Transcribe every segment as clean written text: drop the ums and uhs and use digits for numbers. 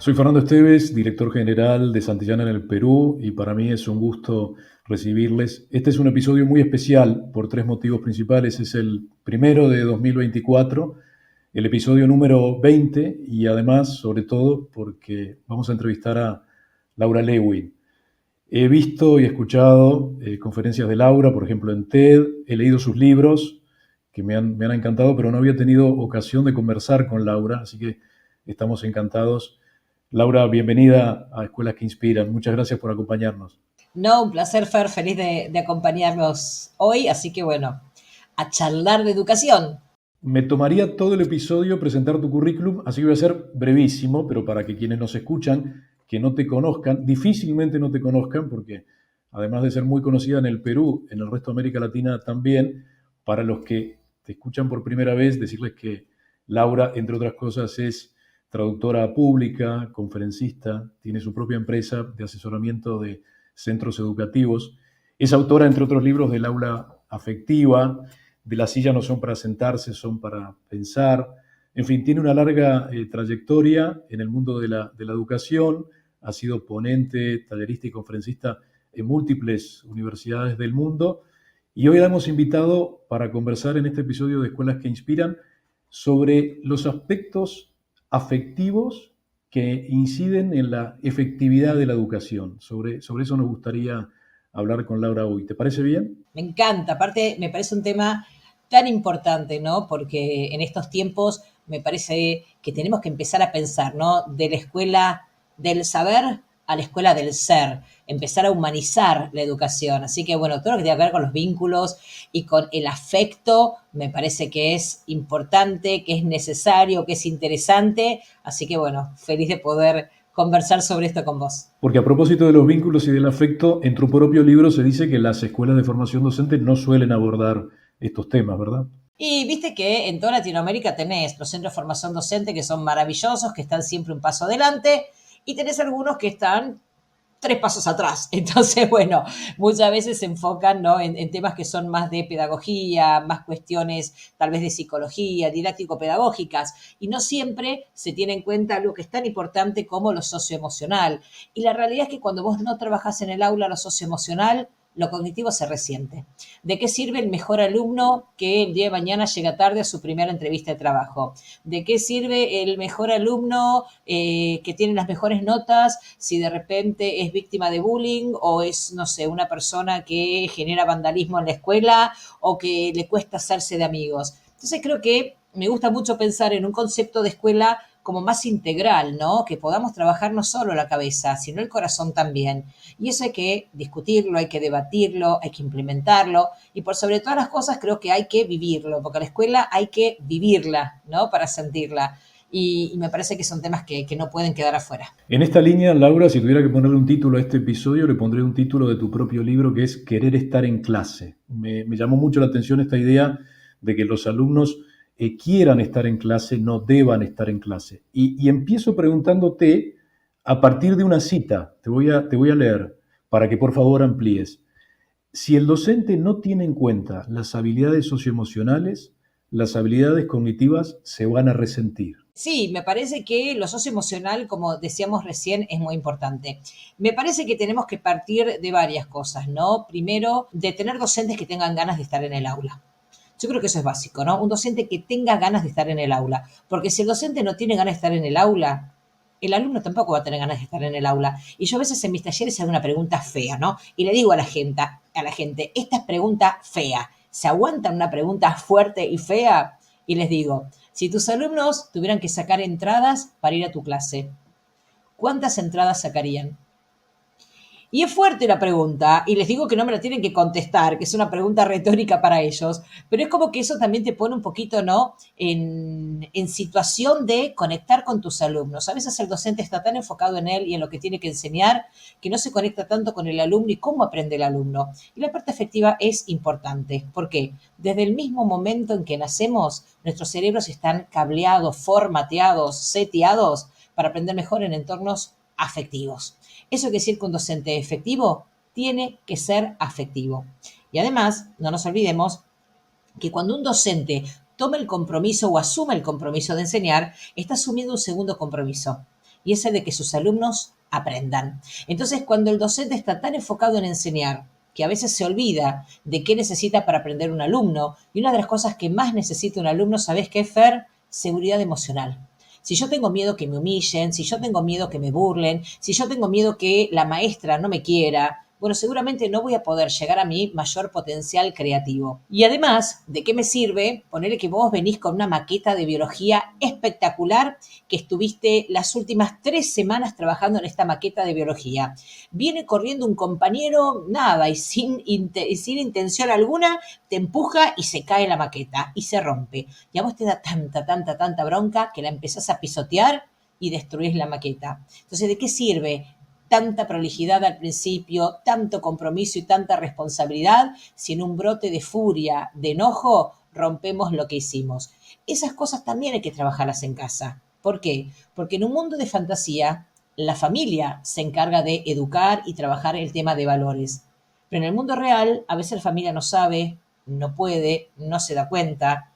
Soy Fernando Esteves, director general de Santillana en el Perú, y para mí es un gusto recibirles. Este es un episodio muy especial por tres motivos principales. Es el primero de 2024, el episodio número 20, y además, sobre todo, porque vamos a entrevistar a Laura Lewin. He visto y escuchado conferencias de Laura, por ejemplo, en TED. He leído sus libros, que me han encantado, pero no había tenido ocasión de conversar con Laura, así que estamos encantados. Laura, bienvenida a Escuelas que Inspiran. Muchas gracias por acompañarnos. No, un placer, Fer, feliz de acompañarnos hoy, así que bueno, a charlar de educación. Me tomaría todo el episodio presentar tu currículum, así que voy a ser brevísimo, pero para que quienes nos escuchan, que no te conozcan, difícilmente no te conozcan, porque además de ser muy conocida en el Perú, en el resto de América Latina también, para los que te escuchan por primera vez, decirles que Laura, entre otras cosas, es traductora pública, conferencista, tiene su propia empresa de asesoramiento de centros educativos, es autora, entre otros libros, del aula afectiva, de la silla no son para sentarse, son para pensar. En fin, tiene una larga trayectoria en el mundo de la educación, ha sido ponente, tallerista y conferencista en múltiples universidades del mundo, y hoy la hemos invitado para conversar en este episodio de Escuelas que Inspiran sobre los aspectos afectivos que inciden en la efectividad de la educación. Sobre eso nos gustaría hablar con Laura hoy. ¿Te parece bien? Me encanta, aparte me parece un tema tan importante, ¿no? Porque en estos tiempos me parece que tenemos que empezar a pensar, ¿no? De la escuela del saber a la escuela del ser, empezar a humanizar la educación. Así que bueno, todo lo que tiene que ver con los vínculos y con el afecto, me parece que es importante, que es necesario, que es interesante. Así que bueno, feliz de poder conversar sobre esto con vos. Porque a propósito de los vínculos y del afecto, en tu propio libro se dice que las escuelas de formación docente no suelen abordar estos temas, ¿verdad? Y viste que en toda Latinoamérica tenés los centros de formación docente que son maravillosos, que están siempre un paso adelante, y tenés algunos que están tres pasos atrás. Entonces, bueno, muchas veces se enfocan, ¿no? en temas que son más de pedagogía, más cuestiones tal vez de psicología, didáctico-pedagógicas, y no siempre se tiene en cuenta algo que es tan importante como lo socioemocional. Y la realidad es que cuando vos no trabajás en el aula lo socioemocional, lo cognitivo se resiente. ¿De qué sirve el mejor alumno que el día de mañana llega tarde a su primera entrevista de trabajo? ¿De qué sirve el mejor alumno que tiene las mejores notas si de repente es víctima de bullying o es, no sé, una persona que genera vandalismo en la escuela o que le cuesta hacerse de amigos? Entonces creo que me gusta mucho pensar en un concepto de escuela como más integral, ¿no? Que podamos trabajar no solo la cabeza, sino el corazón también. Y eso hay que discutirlo, hay que debatirlo, hay que implementarlo. Y por sobre todas las cosas creo que hay que vivirlo, porque la escuela hay que vivirla, ¿no? Para sentirla. Y me parece que son temas que no pueden quedar afuera. En esta línea, Laura, si tuviera que ponerle un título a este episodio, le pondré un título de tu propio libro que es Querer estar en clase. Me llamó mucho la atención esta idea de que los alumnos quieran estar en clase, no deban estar en clase. Y empiezo preguntándote a partir de una cita, te voy a leer para que por favor amplíes. Si el docente no tiene en cuenta las habilidades socioemocionales, las habilidades cognitivas se van a resentir. Sí, me parece que lo socioemocional, como decíamos recién, es muy importante. Me parece que tenemos que partir de varias cosas, ¿no? Primero, de tener docentes que tengan ganas de estar en el aula. Yo creo que eso es básico, ¿no? Un docente que tenga ganas de estar en el aula. Porque si el docente no tiene ganas de estar en el aula, el alumno tampoco va a tener ganas de estar en el aula. Y yo a veces en mis talleres hago una pregunta fea, ¿no? Y le digo a la gente, esta es pregunta fea. ¿Se aguantan una pregunta fuerte y fea? Y les digo, si tus alumnos tuvieran que sacar entradas para ir a tu clase, ¿cuántas entradas sacarían? Y es fuerte la pregunta, y les digo que no me la tienen que contestar, que es una pregunta retórica para ellos, pero es como que eso también te pone un poquito, ¿no? En situación de conectar con tus alumnos. A veces el docente está tan enfocado en él y en lo que tiene que enseñar que no se conecta tanto con el alumno y cómo aprende el alumno. Y la parte afectiva es importante. ¿Por qué? Desde el mismo momento en que nacemos, nuestros cerebros están cableados, formateados, seteados para aprender mejor en entornos afectivos. Eso quiere decir que un docente efectivo tiene que ser afectivo. Y además, no nos olvidemos que cuando un docente toma el compromiso o asume el compromiso de enseñar, está asumiendo un segundo compromiso, y es el de que sus alumnos aprendan. Entonces, cuando el docente está tan enfocado en enseñar, que a veces se olvida de qué necesita para aprender un alumno, y una de las cosas que más necesita un alumno, ¿sabés qué, Fer? Seguridad emocional. Si yo tengo miedo que me humillen, si yo tengo miedo que me burlen, si yo tengo miedo que la maestra no me quiera, bueno, seguramente no voy a poder llegar a mi mayor potencial creativo. Y además, ¿de qué me sirve ponerle que vos venís con una maqueta de biología espectacular, que estuviste las últimas 3 semanas trabajando en esta maqueta de biología? Viene corriendo un compañero, nada, y sin intención alguna, te empuja y se cae la maqueta y se rompe. Y a vos te da tanta bronca que la empezás a pisotear y destruís la maqueta. Entonces, ¿de qué sirve tanta prolijidad al principio, tanto compromiso y tanta responsabilidad si en un brote de furia, de enojo, rompemos lo que hicimos? Esas cosas también hay que trabajarlas en casa. ¿Por qué? Porque en un mundo de fantasía, la familia se encarga de educar y trabajar el tema de valores. Pero en el mundo real, a veces la familia no sabe, no puede, no se da cuenta.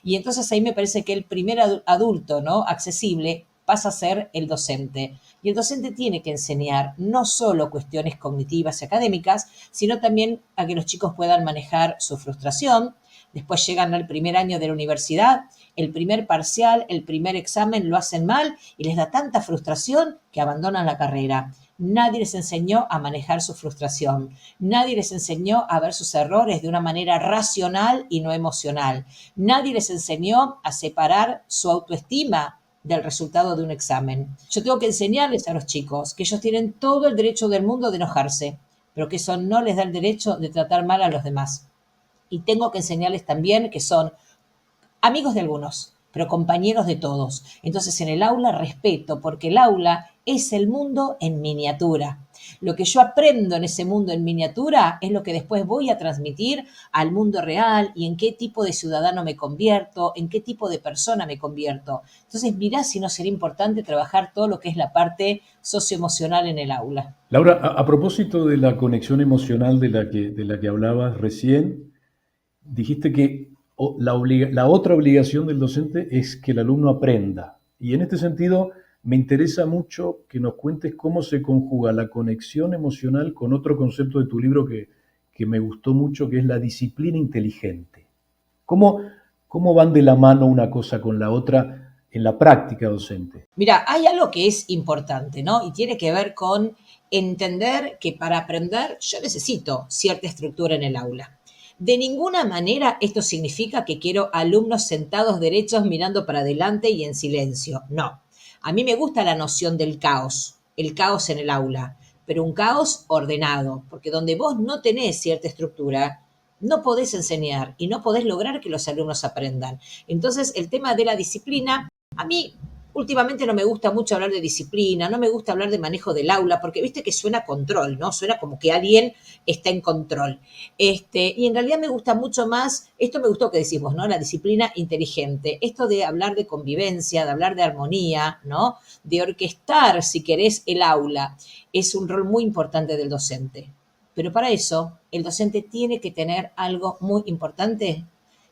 Y entonces ahí me parece que el primer adulto, ¿no?, accesible pasa a ser el docente. Y el docente tiene que enseñar no solo cuestiones cognitivas y académicas, sino también a que los chicos puedan manejar su frustración. Después llegan al primer año de la universidad, el primer parcial, el primer examen lo hacen mal y les da tanta frustración que abandonan la carrera. Nadie les enseñó a manejar su frustración. Nadie les enseñó a ver sus errores de una manera racional y no emocional. Nadie les enseñó a separar su autoestima del resultado de un examen. Yo tengo que enseñarles a los chicos que ellos tienen todo el derecho del mundo de enojarse, pero que eso no les da el derecho de tratar mal a los demás. Y tengo que enseñarles también que son amigos de algunos, pero compañeros de todos. Entonces, en el aula, respeto, porque el aula es el mundo en miniatura. Lo que yo aprendo en ese mundo en miniatura es lo que después voy a transmitir al mundo real y en qué tipo de ciudadano me convierto, en qué tipo de persona me convierto. Entonces, mirá si no sería importante trabajar todo lo que es la parte socioemocional en el aula. Laura, a propósito de la conexión emocional de la que hablabas recién, dijiste que la otra obligación del docente es que el alumno aprenda. Y en este sentido, me interesa mucho que nos cuentes cómo se conjuga la conexión emocional con otro concepto de tu libro que me gustó mucho, que es la disciplina inteligente. ¿Cómo, ¿Cómo van de la mano una cosa con la otra en la práctica docente? Mira, hay algo que es importante, ¿no? Y tiene que ver con entender que para aprender yo necesito cierta estructura en el aula. De ninguna manera esto significa que quiero alumnos sentados derechos mirando para adelante y en silencio. No. A mí me gusta la noción del caos, el caos en el aula, pero un caos ordenado, porque donde vos no tenés cierta estructura, no podés enseñar y no podés lograr que los alumnos aprendan. Entonces, el tema de la disciplina, a mí últimamente no me gusta mucho hablar de disciplina, no me gusta hablar de manejo del aula, porque viste que suena control, ¿no? Suena como que alguien está en control. Y en realidad me gusta mucho más, esto me gustó que decimos, ¿no? La disciplina inteligente. Esto de hablar de convivencia, de hablar de armonía, ¿no? De orquestar, si querés, el aula. Es un rol muy importante del docente. Pero para eso, el docente tiene que tener algo muy importante,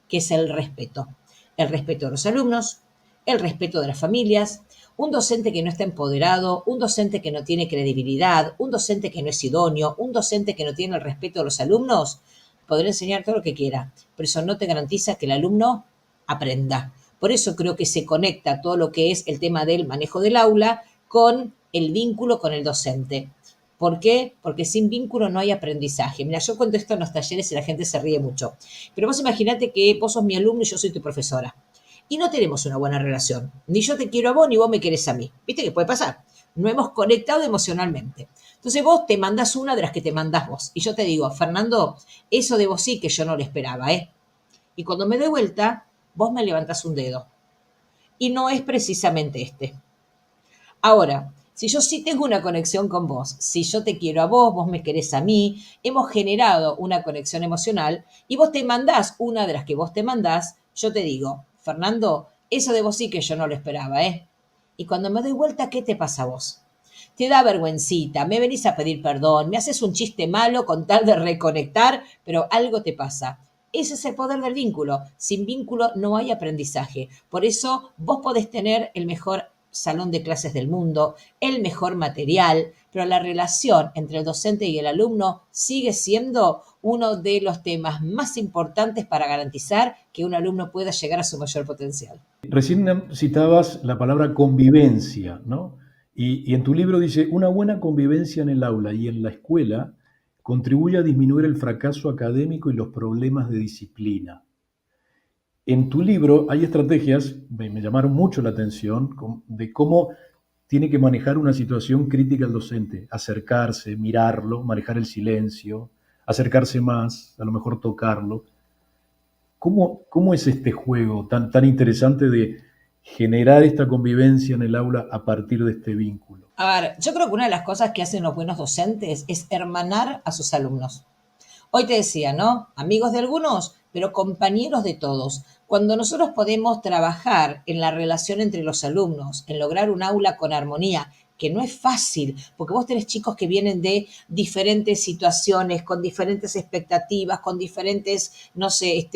que es el respeto. El respeto de los alumnos, el respeto de las familias. Un docente que no está empoderado, un docente que no tiene credibilidad, un docente que no es idóneo, un docente que no tiene el respeto de los alumnos, podrá enseñar todo lo que quiera, pero eso no te garantiza que el alumno aprenda. Por eso creo que se conecta todo lo que es el tema del manejo del aula con el vínculo con el docente. ¿Por qué? Porque sin vínculo no hay aprendizaje. Mira, yo cuento esto en los talleres y la gente se ríe mucho. Pero vos imaginate que vos sos mi alumno y yo soy tu profesora y no tenemos una buena relación. Ni yo te quiero a vos, ni vos me querés a mí. ¿Viste qué puede pasar? No hemos conectado emocionalmente. Entonces vos te mandás una de las que te mandás vos. Y yo te digo, Fernando, eso de vos sí que yo no lo esperaba, ¿eh? Y cuando me doy vuelta, vos me levantás un dedo. Y no es precisamente este. Ahora, si yo sí tengo una conexión con vos, si yo te quiero a vos, vos me querés a mí, hemos generado una conexión emocional y vos te mandás una de las que vos te mandás, yo te digo, Fernando, eso de vos sí que yo no lo esperaba, ¿eh? Y cuando me doy vuelta, ¿qué te pasa a vos? Te da vergüencita, me venís a pedir perdón, me haces un chiste malo con tal de reconectar, pero algo te pasa. Ese es el poder del vínculo. Sin vínculo no hay aprendizaje. Por eso vos podés tener el mejor salón de clases del mundo, el mejor material, pero la relación entre el docente y el alumno sigue siendo uno de los temas más importantes para garantizar que un alumno pueda llegar a su mayor potencial. Recién citabas la palabra convivencia, ¿no? Y en tu libro dice, una buena convivencia en el aula y en la escuela contribuye a disminuir el fracaso académico y los problemas de disciplina. En tu libro hay estrategias, me llamaron mucho la atención, de cómo tiene que manejar una situación crítica el docente, acercarse, mirarlo, manejar el silencio, acercarse más, a lo mejor tocarlo. ¿Cómo es este juego tan interesante de generar esta convivencia en el aula a partir de este vínculo? A ver, yo creo que una de las cosas que hacen los buenos docentes es hermanar a sus alumnos. Hoy te decía, ¿no? Amigos de algunos, pero compañeros de todos. Cuando nosotros podemos trabajar en la relación entre los alumnos, en lograr un aula con armonía, que no es fácil, porque vos tenés chicos que vienen de diferentes situaciones, con diferentes expectativas, con diferentes, no sé,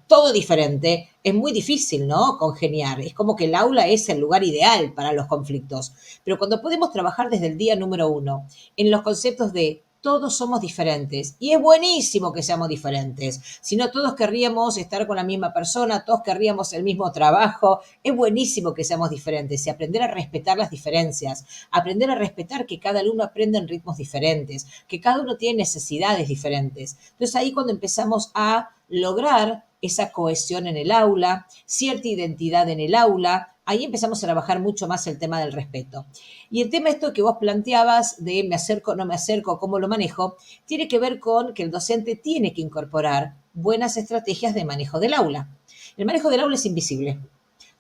todo diferente, es muy difícil, ¿no? Congeniar. Es como que el aula es el lugar ideal para los conflictos. Pero cuando podemos trabajar desde el día número uno en los conceptos de todos somos diferentes y es buenísimo que seamos diferentes. Si no, todos querríamos estar con la misma persona, todos querríamos el mismo trabajo. Es buenísimo que seamos diferentes y aprender a respetar las diferencias, aprender a respetar que cada alumno aprende en ritmos diferentes, que cada uno tiene necesidades diferentes. Entonces ahí cuando empezamos a lograr esa cohesión en el aula, cierta identidad en el aula, ahí empezamos a trabajar mucho más el tema del respeto. Y el tema esto que vos planteabas de me acerco, no me acerco, cómo lo manejo, tiene que ver con que el docente tiene que incorporar buenas estrategias de manejo del aula. El manejo del aula es invisible.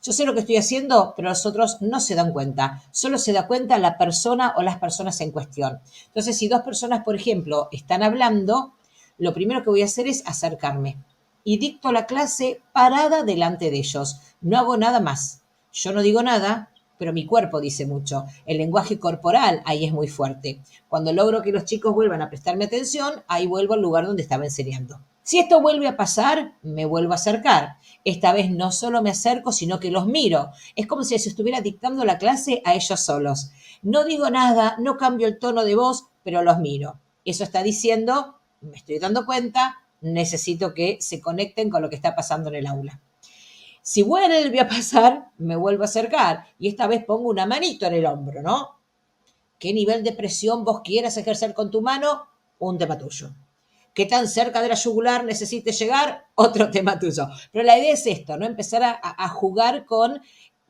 Yo sé lo que estoy haciendo, pero los otros no se dan cuenta. Solo se da cuenta la persona o las personas en cuestión. Entonces, si dos personas, por ejemplo, están hablando, lo primero que voy a hacer es acercarme y dicto la clase parada delante de ellos. No hago nada más. Yo no digo nada, pero mi cuerpo dice mucho. El lenguaje corporal ahí es muy fuerte. Cuando logro que los chicos vuelvan a prestarme atención, ahí vuelvo al lugar donde estaba enseñando. Si esto vuelve a pasar, me vuelvo a acercar. Esta vez no solo me acerco, sino que los miro. Es como si se estuviera dictando la clase a ellos solos. No digo nada, no cambio el tono de voz, pero los miro. Eso está diciendo, me estoy dando cuenta, necesito que se conecten con lo que está pasando en el aula. Si vuelve a pasar, me vuelvo a acercar y esta vez pongo una manito en el hombro, ¿no? ¿Qué nivel de presión vos quieras ejercer con tu mano? Un tema tuyo. ¿Qué tan cerca de la yugular necesites llegar? Otro tema tuyo. Pero la idea es esto, ¿no? Empezar a jugar con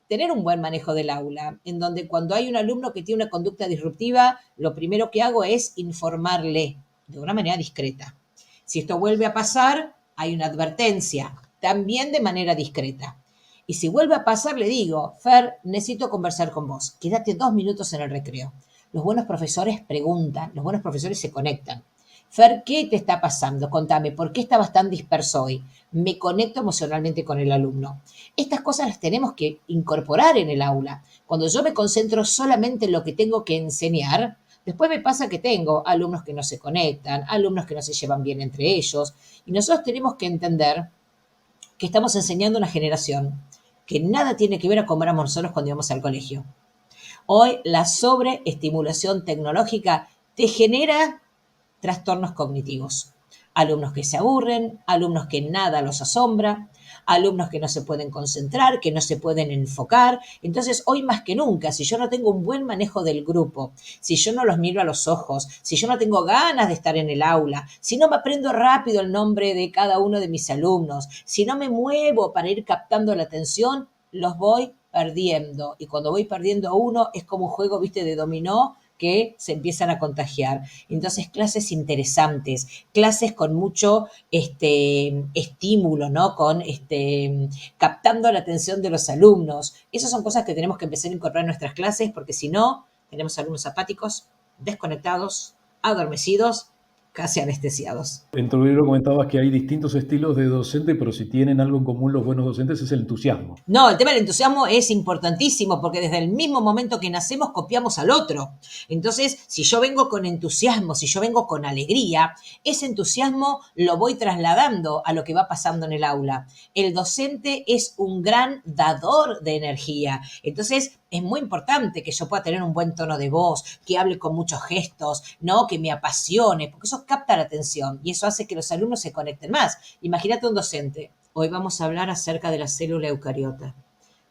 tener un buen manejo del aula, en donde cuando hay un alumno que tiene una conducta disruptiva, lo primero que hago es informarle de una manera discreta. Si esto vuelve a pasar, hay una advertencia, también de manera discreta. Y si vuelve a pasar, le digo, Fer, necesito conversar con vos. Quédate 2 minutos en el recreo. Los buenos profesores preguntan, los buenos profesores se conectan. Fer, ¿qué te está pasando? Contame, ¿por qué estabas tan disperso hoy? Me conecto emocionalmente con el alumno. Estas cosas las tenemos que incorporar en el aula. Cuando yo me concentro solamente en lo que tengo que enseñar, después me pasa que tengo alumnos que no se conectan, alumnos que no se llevan bien entre ellos, y nosotros tenemos que entender que estamos enseñando a una generación que nada tiene que ver a cómo éramos nosotros cuando íbamos al colegio. Hoy la sobreestimulación tecnológica te genera trastornos cognitivos. Alumnos que se aburren, alumnos que nada los asombra, alumnos que no se pueden concentrar, que no se pueden enfocar. Entonces, hoy más que nunca, si yo no tengo un buen manejo del grupo, si yo no los miro a los ojos, si yo no tengo ganas de estar en el aula, si no me aprendo rápido el nombre de cada uno de mis alumnos, si no me muevo para ir captando la atención, los voy perdiendo. Y cuando voy perdiendo a uno, es como un juego, viste, de dominó, que se empiezan a contagiar. Entonces, clases interesantes, clases con mucho estímulo, ¿no? Con captando la atención de los alumnos. Esas son cosas que tenemos que empezar a incorporar en nuestras clases, porque si no, tenemos alumnos apáticos, desconectados, adormecidos, casi anestesiados. En tu libro comentabas que hay distintos estilos de docente, pero si tienen algo en común los buenos docentes es el entusiasmo. No, el tema del entusiasmo es importantísimo porque desde el mismo momento que nacemos copiamos al otro. Entonces, si yo vengo con entusiasmo, si yo vengo con alegría, ese entusiasmo lo voy trasladando a lo que va pasando en el aula. El docente es un gran dador de energía. Entonces, es muy importante que yo pueda tener un buen tono de voz, que hable con muchos gestos, ¿no? Que me apasione, porque eso capta la atención y eso hace que los alumnos se conecten más. Imagínate un docente. Hoy vamos a hablar acerca de la célula eucariota.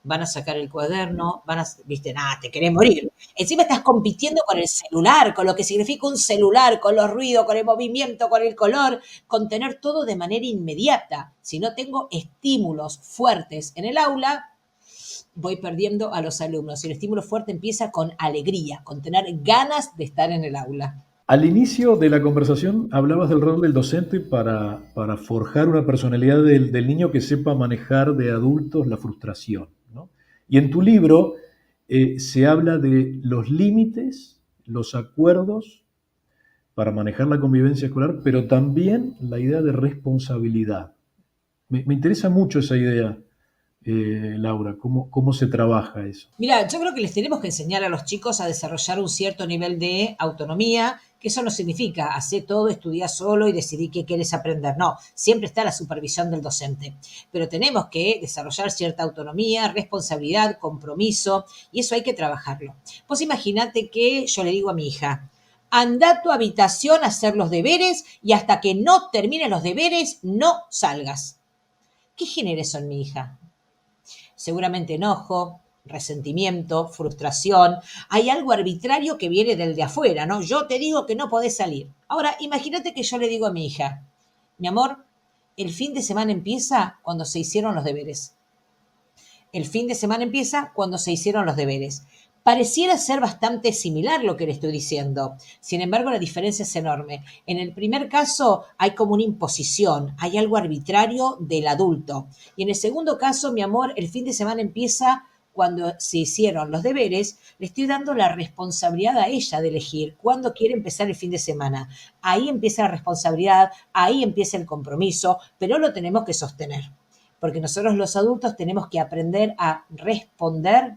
Van a sacar el cuaderno, viste, nada, te querés morir. Encima estás compitiendo con el celular, con lo que significa un celular, con los ruidos, con el movimiento, con el color, con tener todo de manera inmediata. Si no tengo estímulos fuertes en el aula, voy perdiendo a los alumnos. Y el estímulo fuerte empieza con alegría, con tener ganas de estar en el aula. Al inicio de la conversación hablabas del rol del docente para forjar una personalidad del niño que sepa manejar de adultos la frustración, ¿no? Y en tu libro se habla de los límites, los acuerdos para manejar la convivencia escolar, pero también la idea de responsabilidad. Me interesa mucho esa idea, Laura, cómo se trabaja eso. Mira, yo creo que les tenemos que enseñar a los chicos a desarrollar un cierto nivel de autonomía, que eso no significa hacer todo, estudiar solo y decidir qué quieres aprender. No, siempre está la supervisión del docente. Pero tenemos que desarrollar cierta autonomía, responsabilidad, compromiso, y eso hay que trabajarlo. Pues imagínate que yo le digo a mi hija, anda a tu habitación a hacer los deberes y hasta que no termines los deberes, no salgas. ¿Qué genera eso en mi hija? Seguramente enojo, resentimiento, frustración. Hay algo arbitrario que viene del de afuera, ¿no? Yo te digo que no podés salir. Ahora, imagínate que yo le digo a mi hija, mi amor, el fin de semana empieza cuando se hicieron los deberes. El fin de semana empieza cuando se hicieron los deberes. Pareciera ser bastante similar lo que le estoy diciendo. Sin embargo, la diferencia es enorme. En el primer caso hay como una imposición, hay algo arbitrario del adulto. Y en el segundo caso, mi amor, el fin de semana empieza cuando se hicieron los deberes, le estoy dando la responsabilidad a ella de elegir cuándo quiere empezar el fin de semana. Ahí empieza la responsabilidad, ahí empieza el compromiso, pero lo tenemos que sostener. Porque nosotros los adultos tenemos que aprender a responder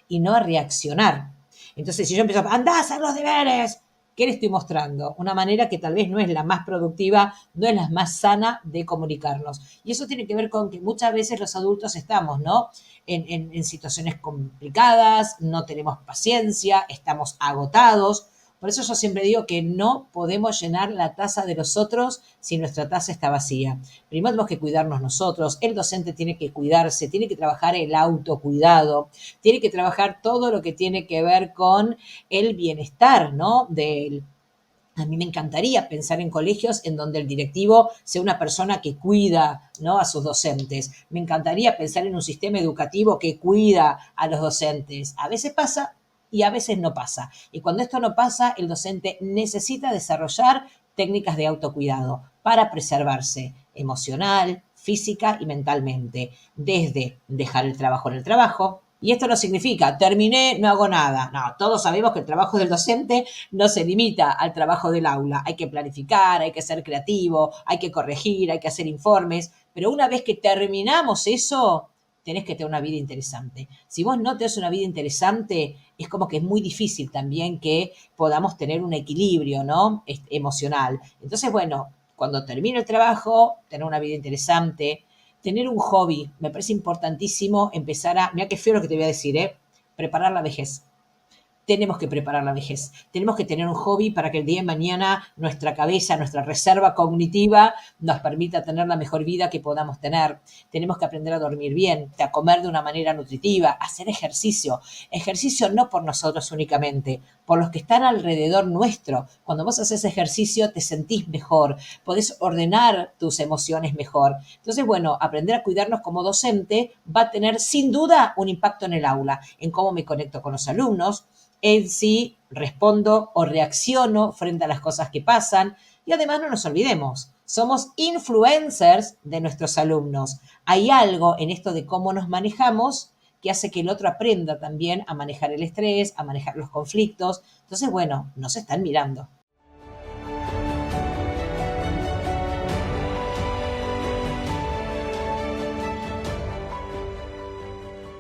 y no a reaccionar. Entonces, si yo empiezo, andá a hacer los deberes, ¿qué le estoy mostrando? Una manera que tal vez no es la más productiva, no es la más sana de comunicarnos. Y eso tiene que ver con que muchas veces los adultos estamos, ¿no? En situaciones complicadas, no tenemos paciencia, estamos agotados. Por eso yo siempre digo que no podemos llenar la taza de los otros si nuestra taza está vacía. Primero tenemos que cuidarnos nosotros, el docente tiene que cuidarse, tiene que trabajar el autocuidado, tiene que trabajar todo lo que tiene que ver con el bienestar, ¿no? A mí me encantaría pensar en colegios en donde el directivo sea una persona que cuida, ¿no? A sus docentes. Me encantaría pensar en un sistema educativo que cuida a los docentes. A veces pasa y a veces no pasa. Y cuando esto no pasa, el docente necesita desarrollar técnicas de autocuidado para preservarse emocional, física y mentalmente. Desde dejar el trabajo en el trabajo. Y esto no significa, terminé, no hago nada. No, todos sabemos que el trabajo del docente no se limita al trabajo del aula. Hay que planificar, hay que ser creativo, hay que corregir, hay que hacer informes. Pero una vez que terminamos eso, tenés que tener una vida interesante. Si vos no tenés una vida interesante, es como que es muy difícil también que podamos tener un equilibrio, ¿no? Emocional. Entonces, bueno, cuando termine el trabajo, tener una vida interesante, tener un hobby. Me parece importantísimo empezar mira qué feo lo que te voy a decir, preparar la vejez. Tenemos que preparar la vejez. Tenemos que tener un hobby para que el día de mañana nuestra cabeza, nuestra reserva cognitiva nos permita tener la mejor vida que podamos tener. Tenemos que aprender a dormir bien, a comer de una manera nutritiva, a hacer ejercicio. Ejercicio no por nosotros únicamente, por los que están alrededor nuestro. Cuando vos haces ejercicio te sentís mejor, podés ordenar tus emociones mejor. Entonces, bueno, aprender a cuidarnos como docente va a tener sin duda un impacto en el aula, en cómo me conecto con los alumnos, en si respondo o reacciono frente a las cosas que pasan. Y además no nos olvidemos, somos influencers de nuestros alumnos. Hay algo en esto de cómo nos manejamos que hace que el otro aprenda también a manejar el estrés, a manejar los conflictos. Entonces, bueno, nos están mirando.